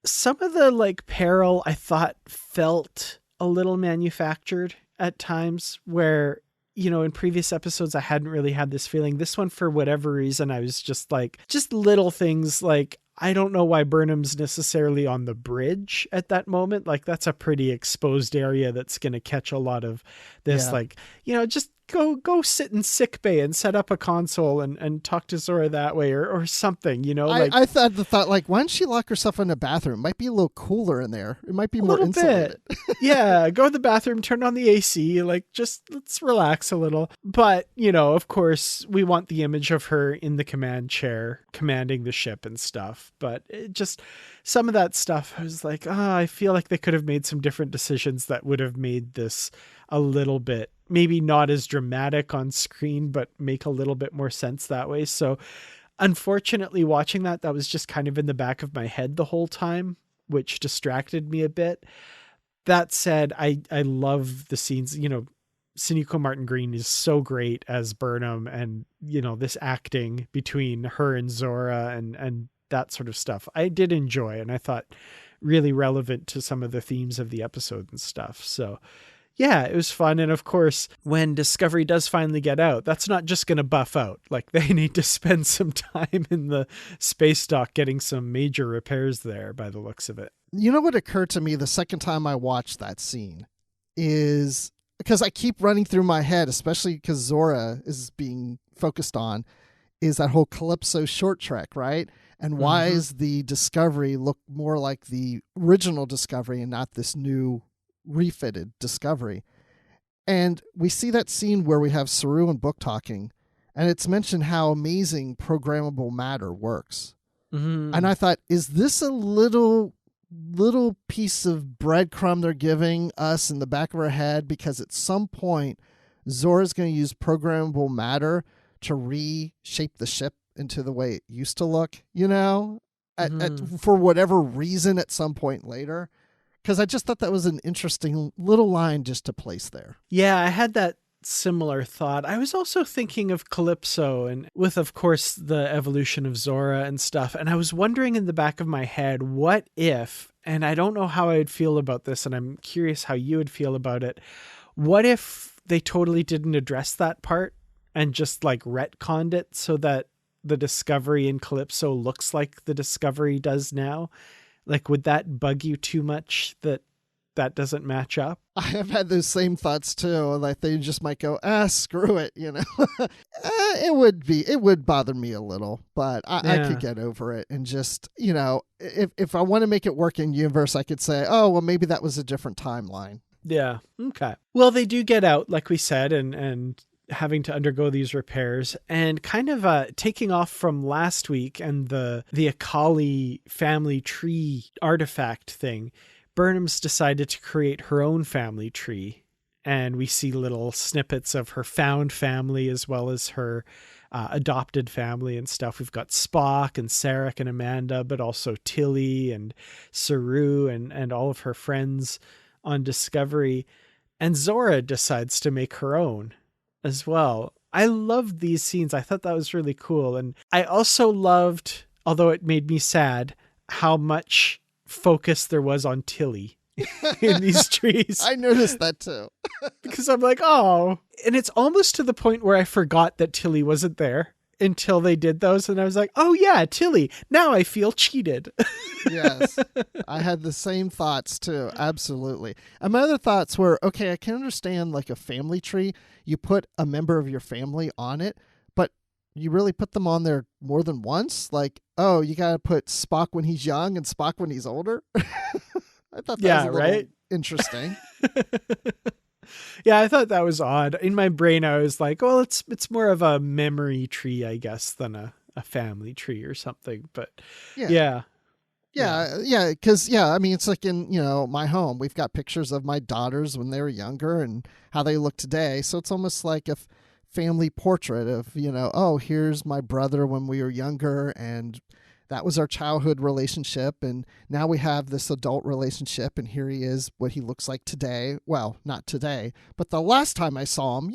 Some of the peril I thought felt a little manufactured at times, where, in previous episodes, I hadn't really had this feeling. This one, for whatever reason, I was just little things like, I don't know why Burnham's necessarily on the bridge at that moment. That's a pretty exposed area that's going to catch a lot of this. Yeah. Just go sit in sick bay and set up a console and talk to Zora that way, or something, I thought why don't she lock herself in the bathroom? It might be a little cooler in there. It might be more insulated. Yeah. Go to the bathroom, turn on the AC, just let's relax a little. But, of course we want the image of her in the command chair commanding the ship and stuff. But it just, some of that stuff, I was like, I feel like they could have made some different decisions that would have made this a little bit, maybe not as dramatic on screen, but make a little bit more sense that way. So unfortunately, watching that was just kind of in the back of my head the whole time, which distracted me a bit. That said, I love the scenes. Sinequa Martin Green is so great as Burnham, and, this acting between her and Zora and that sort of stuff I did enjoy, and I thought really relevant to some of the themes of the episode and stuff. So yeah, it was fun. And of course, when Discovery does finally get out, that's not just going to buff out. They need to spend some time in the space dock getting some major repairs there, by the looks of it. You know what occurred to me the second time I watched that scene is, because I keep running through my head, especially because Zora is being focused on, is that whole Calypso short trek, right? And why is the Discovery look more like the original Discovery and not this new refitted Discovery? And we see that scene where we have Saru and Book talking, and it's mentioned how amazing programmable matter works. And I thought, is this a little piece of breadcrumb they're giving us in the back of our head? Because at some point, Zora's going to use programmable matter to reshape the ship into the way it used to look, for whatever reason at some point later. Because I just thought that was an interesting little line just to place there. Yeah, I had that similar thought. I was also thinking of Calypso, and with, of course, the evolution of Zora and stuff. And I was wondering in the back of my head, what if, and I don't know how I would feel about this, and I'm curious how you would feel about it. What if they totally didn't address that part and just retconned it so that the Discovery in Calypso looks like the Discovery does now? Would that bug you too much that doesn't match up? I have had those same thoughts too. They just might go, screw it, It would bother me a little, but I could get over it. And just, if I want to make it work in universe, I could say, oh, well, maybe that was a different timeline. Yeah. Okay. Well, they do get out, like we said, and having to undergo these repairs, and kind of taking off from last week and the Akali family tree artifact thing. Burnham's decided to create her own family tree, and we see little snippets of her found family as well as her adopted family and stuff. We've got Spock and Sarek and Amanda, but also Tilly and Saru and all of her friends on Discovery. And Zora decides to make her own as well. I loved these scenes. I thought that was really cool. And I also loved, although it made me sad, how much focus there was on Tilly in these trees. I noticed that too. Because I'm like, oh. And it's almost to the point where I forgot that Tilly wasn't there until they did those. And I was like, oh yeah, Tilly. Now I feel cheated. Yes. I had the same thoughts too. Absolutely. And my other thoughts were, okay, I can understand a family tree. You put a member of your family on it, but you really put them on there more than once? Like, oh, you got to put Spock when he's young and Spock when he's older? I thought that was a little interesting. Yeah, I thought that was odd. In my brain, I was like, well, it's more of a memory tree, I guess, than a family tree or something. But yeah. Because, I mean, it's like in, my home, we've got pictures of my daughters when they were younger and how they look today. So it's almost like a family portrait of, oh, here's my brother when we were younger, and that was our childhood relationship, and now we have this adult relationship, and here he is, what he looks like today. Well, not today, but the last time I saw him,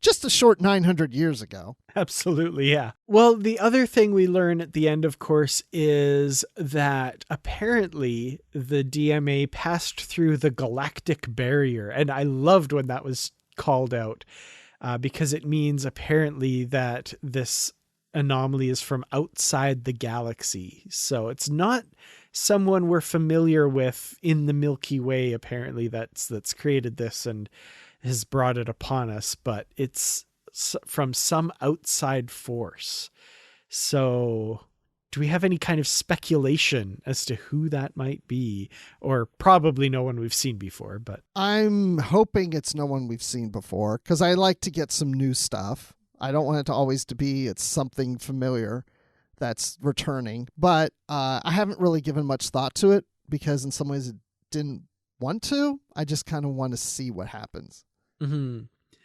just a short 900 years ago. Absolutely, yeah. Well, the other thing we learn at the end, of course, is that apparently the DMA passed through the galactic barrier, and I loved when that was called out, because it means apparently that this anomaly is from outside the galaxy. So it's not someone we're familiar with in the Milky Way, apparently, that's created this and has brought it upon us, but it's from some outside force. So do we have any kind of speculation as to who that might be? Or probably no one we've seen before, but I'm hoping it's no one we've seen before, because I like to get some new stuff. I don't want it to always to be it's something familiar that's returning, but I haven't really given much thought to it because in some ways it didn't want to. I just kind of want to see what happens. Mm-hmm. I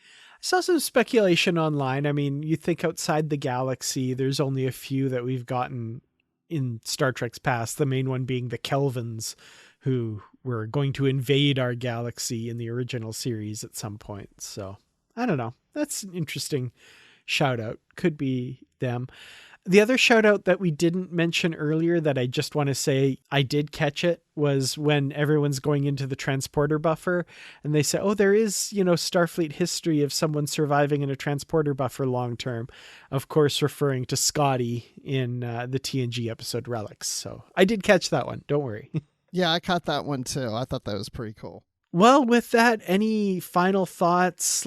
saw some speculation online. I mean, you think outside the galaxy, there's only a few that we've gotten in Star Trek's past, the main one being the Kelvins, who were going to invade our galaxy in the original series at some point. So I don't know. That's an interesting shout out. Could be them. The other shout out that we didn't mention earlier that I just want to say I did catch it was when everyone's going into the transporter buffer and they say, oh, there is, Starfleet history of someone surviving in a transporter buffer long term. Of course, referring to Scotty in the TNG episode Relics. So I did catch that one. Don't worry. Yeah, I caught that one too. I thought that was pretty cool. Well, with that, any final thoughts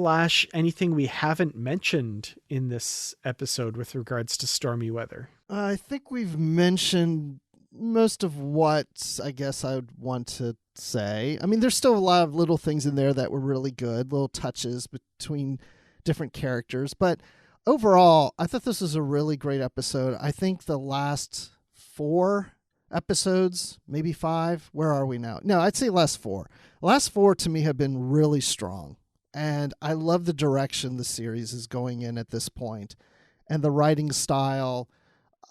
/ anything we haven't mentioned in this episode with regards to Stormy Weather? I think we've mentioned most of what I guess I would want to say. I mean, there's still a lot of little things in there that were really good, little touches between different characters. But overall, I thought this was a really great episode. I think the last 4 episodes, maybe 5. Where are we now? No, I'd say last 4. Last 4 to me have been really strong. And I love the direction the series is going in at this point. And the writing style,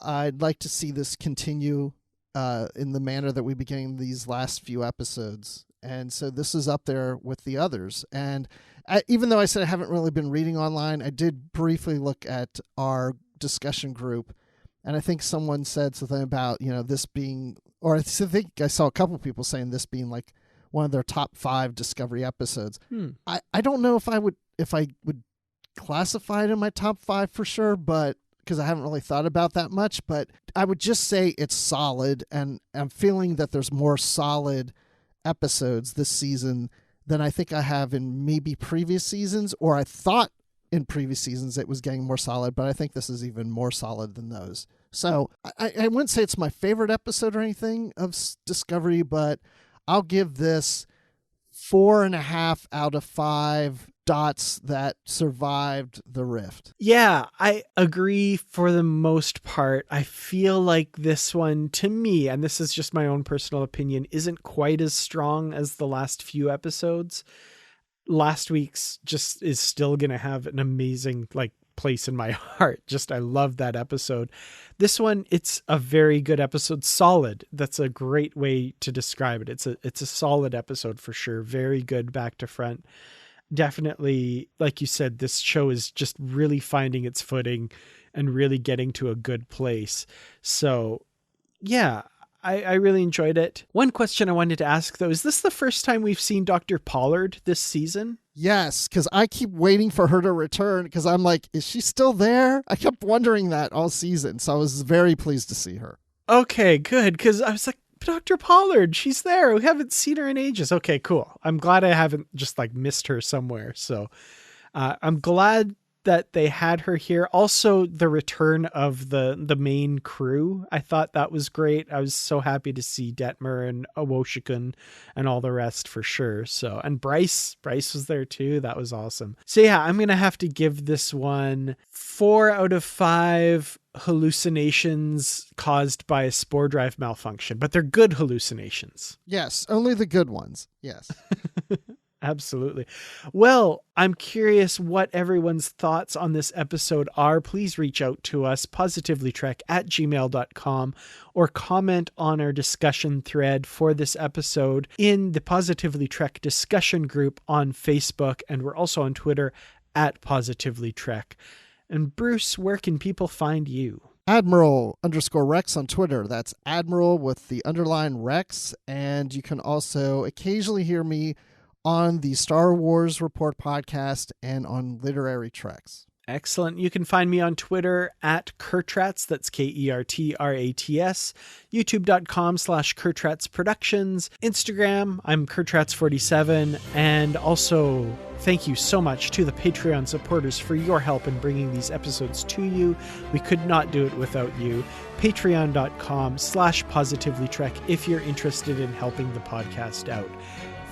I'd like to see this continue in the manner that we began these last few episodes. And so this is up there with the others. And even though I said I haven't really been reading online, I did briefly look at our discussion group. And I think someone said something about, this being, or I think I saw a couple people saying this being like one of their top 5 Discovery episodes. I don't know if I would classify it in my top 5 for sure, but because I haven't really thought about that much, but I would just say it's solid. And I'm feeling that there's more solid episodes this season than I think I have in maybe previous seasons, or I thought in previous seasons it was getting more solid, but I think this is even more solid than those. So I wouldn't say it's my favorite episode or anything of Discovery, but I'll give this 4.5 out of 5 dots that survived the rift. Yeah, I agree for the most part. I feel like this one, to me, and this is just my own personal opinion, isn't quite as strong as the last few episodes. Last week's just is still going to have an amazing place in my heart. I love that episode. This one, it's a very good episode. Solid. That's a great way to describe it. It's a solid episode for sure. Very good back to front. Definitely, like you said, this show is just really finding its footing and really getting to a good place. So yeah, I really enjoyed it. One question I wanted to ask, though, is this the first time we've seen Dr. Pollard this season? Yes, because I keep waiting for her to return because I'm like, is she still there? I kept wondering that all season, so I was very pleased to see her. Okay, good, because I was like, Dr. Pollard, she's there. We haven't seen her in ages. Okay, cool. I'm glad I haven't just missed her somewhere. So I'm glad that they had her here. Also, the return of the main crew. I thought that was great. I was so happy to see Detmer and Awoshikun and all the rest for sure. So, and Bryce was there too. That was awesome. So yeah, I'm going to have to give this one 4 out of 5 hallucinations caused by a spore drive malfunction, but they're good hallucinations. Yes, only the good ones. Yes. Absolutely. Well, I'm curious what everyone's thoughts on this episode are. Please reach out to us, positivelytrek@gmail.com, or comment on our discussion thread for this episode in the Positively Trek discussion group on Facebook, and we're also on Twitter @PositivelyTrek. And Bruce, where can people find you? Admiral_Rex on Twitter. That's Admiral with the underline Rex. And you can also occasionally hear me on the Star Wars Report podcast and on Literary Treks. Excellent. You can find me on Twitter @Kertrats, that's KERTRATS, youtube.com/Kertrats Productions, Instagram, I'm Kertrats47, and also thank you so much to the Patreon supporters for your help in bringing these episodes to you. We could not do it without you. Patreon.com/PositivelyTrek if you're interested in helping the podcast out.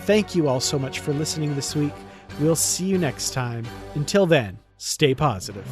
Thank you all so much for listening this week. We'll see you next time. Until then, stay positive.